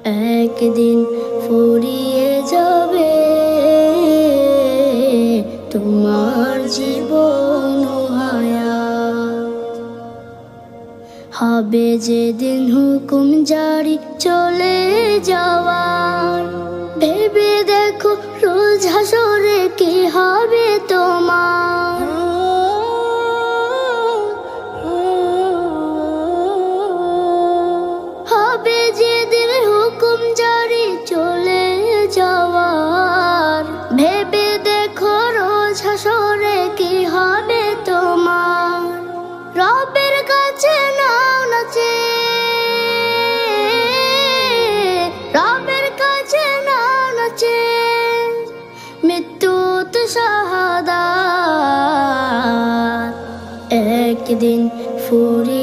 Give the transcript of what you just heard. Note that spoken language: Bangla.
একদিন ফুরিয়ে যাবে তোমার জীবন হায়াত, হবে যেদিন হুকুম জারি চলে যাওয়ার। ভেবে দেখো রোজ হাসরে কি হবে তোমার। হবে যেদিন হুকুম জারি চলে যাওয়ার। ভেবে দেখো রোজ হাসরে কি হবে তোমার। রবের কাছে নাও না চেয়ে, রবের কাছে নাও না চেয়ে, মৃত্যু তো শাহাদাত। একদিন ফুরিয়ে